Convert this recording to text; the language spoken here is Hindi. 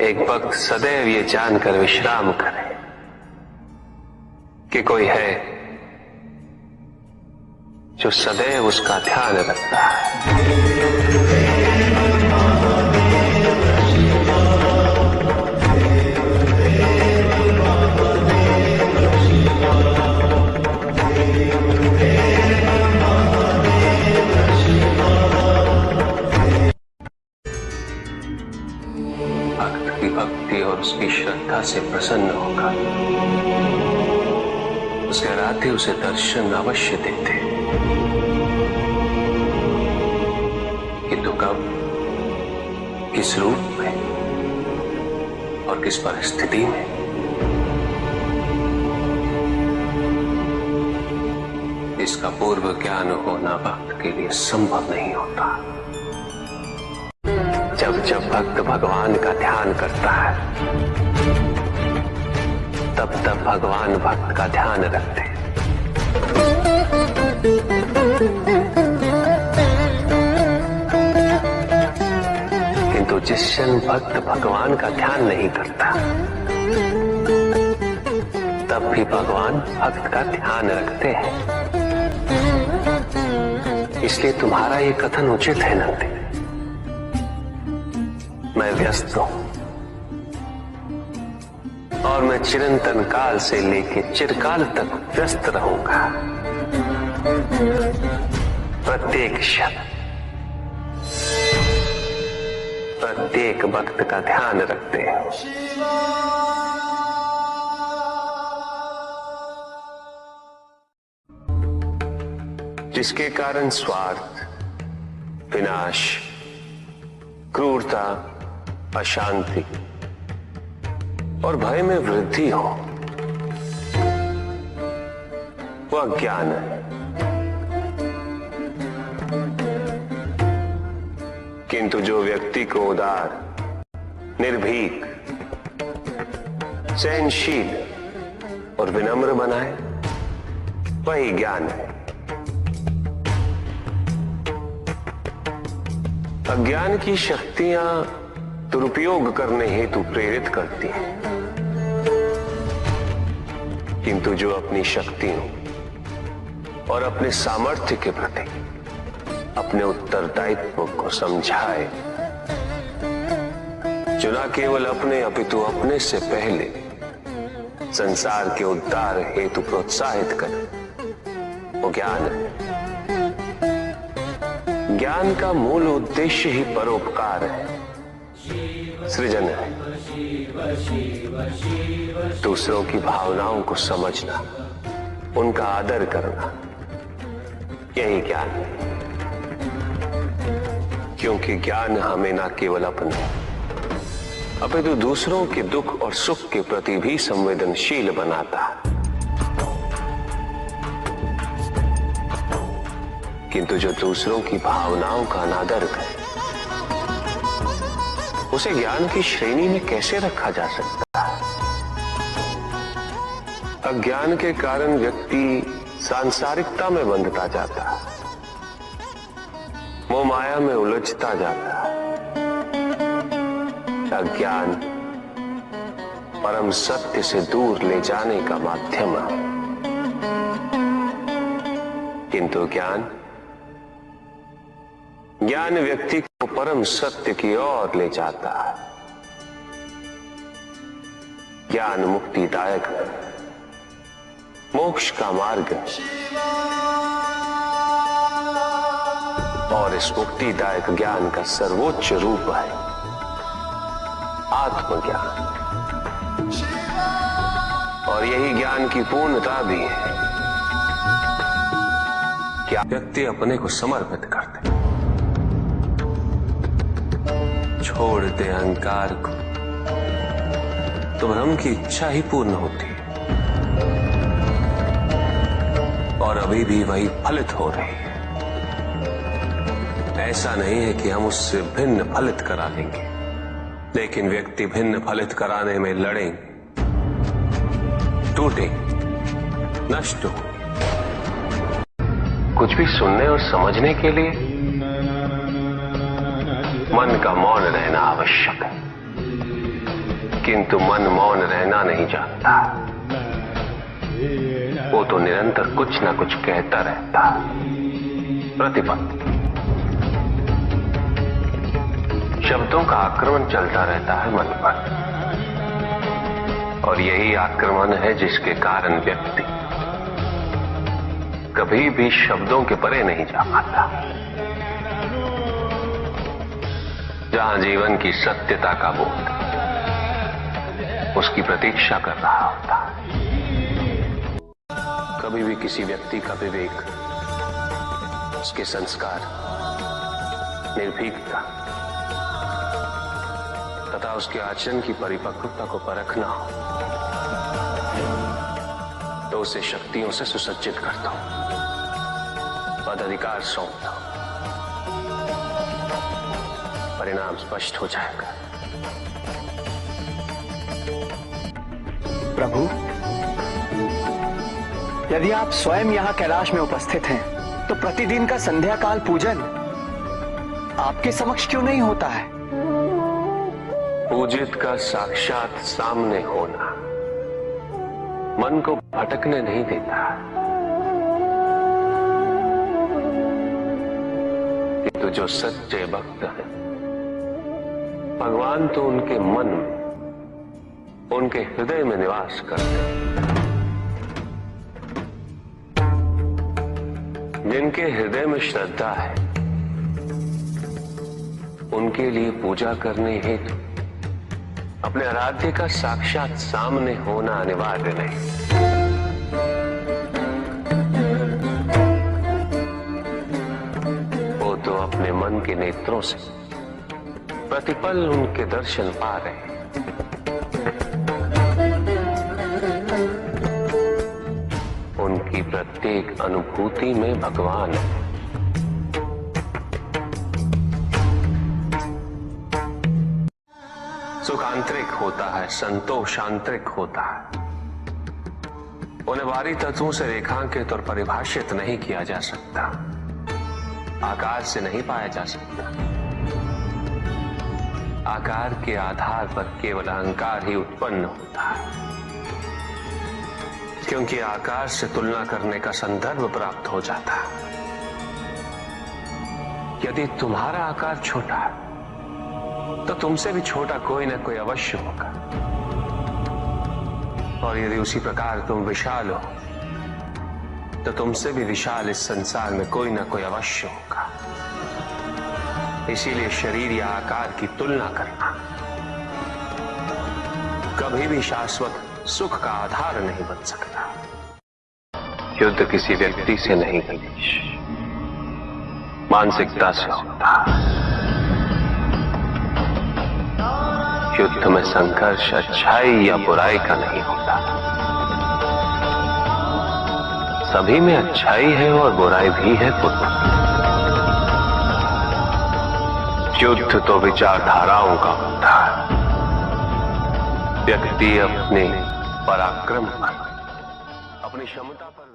एक भक्त सदैव ये जानकर विश्राम करे कि कोई है जो सदैव उसका ध्यान रखता है। भक्त की भक्ति और उसकी श्रद्धा से प्रसन्न होगा। उसके आराध्य उसे दर्शन अवश्य देते, किंतु कब, किस रूप में और किस परिस्थिति में, इसका पूर्व ज्ञान होना भक्त के लिए संभव नहीं होता। जब जब भक्त भगवान का ध्यान करता है, तब तब भगवान भक्त का ध्यान रखते हैं। किंतु जिस क्षण भक्त भगवान का ध्यान नहीं करता, तब भी भगवान भक्त का ध्यान रखते हैं। इसलिए तुम्हारा ये कथन उचित है नंदी। मैं व्यस्त हूं और मैं चिरंतन काल से लेके चिरकाल तक व्यस्त रहूंगा। प्रत्येक क्षण प्रत्येक भक्त का ध्यान रखते हैं। जिसके कारण स्वार्थ, विनाश, क्रूरता, अशांति और भय में वृद्धि हो, वह ज्ञान है। किंतु जो व्यक्ति को उदार, निर्भीक, सहनशील और विनम्र बनाए, वही ज्ञान है। अज्ञान की शक्तियां दुरुपयोग करने हेतु प्रेरित करती हैं, किंतु जो अपनी शक्तियों और अपने सामर्थ्य के प्रति अपने उत्तरदायित्व को समझाए, जो न केवल अपने अपितु अपने से पहले संसार के उद्धार हेतु प्रोत्साहित करे, वो ज्ञान है। ज्ञान का मूल उद्देश्य ही परोपकार है, सृजन है। दूसरों की भावनाओं को समझना, उनका आदर करना, यही ज्ञान है। क्योंकि ज्ञान हमें न केवल अपने अपितु दूसरों के दुख और सुख के प्रति भी संवेदनशील बनाता है। किंतु जो दूसरों की भावनाओं का अनादर करे, उसे ज्ञान की श्रेणी में कैसे रखा जा सकता है? अज्ञान के कारण व्यक्ति सांसारिकता में बंधता जाता है, मोह माया में उलझता जाता है। अज्ञान परम सत्य से दूर ले जाने का माध्यम है, किंतु ज्ञान व्यक्ति को परम सत्य की ओर ले जाता है। ज्ञान मुक्तिदायक है, मोक्ष का मार्ग है, और इस मुक्तिदायक ज्ञान का सर्वोच्च रूप है आत्मज्ञान। और यही ज्ञान की पूर्णता भी है कि व्यक्ति अपने को समर्पित कर दे, छोड़ दे अहंकार को, तो ब्रह्म की इच्छा ही पूर्ण होती है, और अभी भी वही फलित हो रही है। ऐसा नहीं है कि हम उससे भिन्न फलित करा लेंगे, लेकिन व्यक्ति भिन्न फलित कराने में लड़ेंगे, टूटे, नष्ट हो। कुछ भी सुनने और समझने के लिए मन का मौन रहना आवश्यक है। किंतु मन मौन रहना नहीं जानता। वो तो निरंतर कुछ ना कुछ कहता रहता। प्रतिपल शब्दों का आक्रमण चलता रहता है मन पर, और यही आक्रमण है जिसके कारण व्यक्ति कभी भी शब्दों के परे नहीं जा पाता। जहां जीवन की सत्यता का बोध उसकी प्रतीक्षा कर रहा होता। कभी भी किसी व्यक्ति का विवेक, उसके संस्कार, निर्भीकता तथा उसके आचरण की परिपक्वता को परखना हो तो उसे शक्तियों से सुसज्जित करता हूं, पदाधिकार सौंपता हूं। परिणाम स्पष्ट हो जाएगा। प्रभु, यदि आप स्वयं यहाँ कैलाश में उपस्थित हैं, तो प्रतिदिन का संध्या काल पूजन आपके समक्ष क्यों नहीं होता है? पूजित का साक्षात सामने होना मन को भटकने नहीं देता, किंतु जो सच्चे भक्त हैं, भगवान तो उनके मन में, उनके हृदय में निवास करते हैं। जिनके हृदय में श्रद्धा है, उनके लिए पूजा करने हेतु अपने आराध्य का साक्षात सामने होना अनिवार्य नहीं। वो तो अपने मन के नेत्रों से प्रतिपल उनके दर्शन पा रहे हैं। उनकी प्रत्येक अनुभूति में भगवान है। सुख आंतरिक होता है, संतोष आंतरिक होता है। उन्हें बाहरी तत्वों से रेखांकित और परिभाषित नहीं किया जा सकता, आकार से नहीं पाया जा सकता। आकार के आधार पर केवल अहंकार ही उत्पन्न होता है, क्योंकि आकार से तुलना करने का संदर्भ प्राप्त हो जाता है। यदि तुम्हारा आकार छोटा है तो तुमसे भी छोटा कोई ना कोई अवश्य होगा, और यदि उसी प्रकार तुम विशाल हो तो तुमसे भी विशाल इस संसार में कोई ना कोई अवश्य होगा। इसीलिए शरीर या आकार की तुलना करना कभी भी शाश्वत सुख का आधार नहीं बन सकता। युद्ध किसी व्यक्ति से नहीं गणेश, मानसिकता से होता। युद्ध में संघर्ष अच्छाई या बुराई का नहीं होता, सभी में अच्छाई है और बुराई भी है पुत्र। युद्ध तो विचारधाराओं का होता है। व्यक्ति अपने पराक्रम पर, अपनी क्षमता पर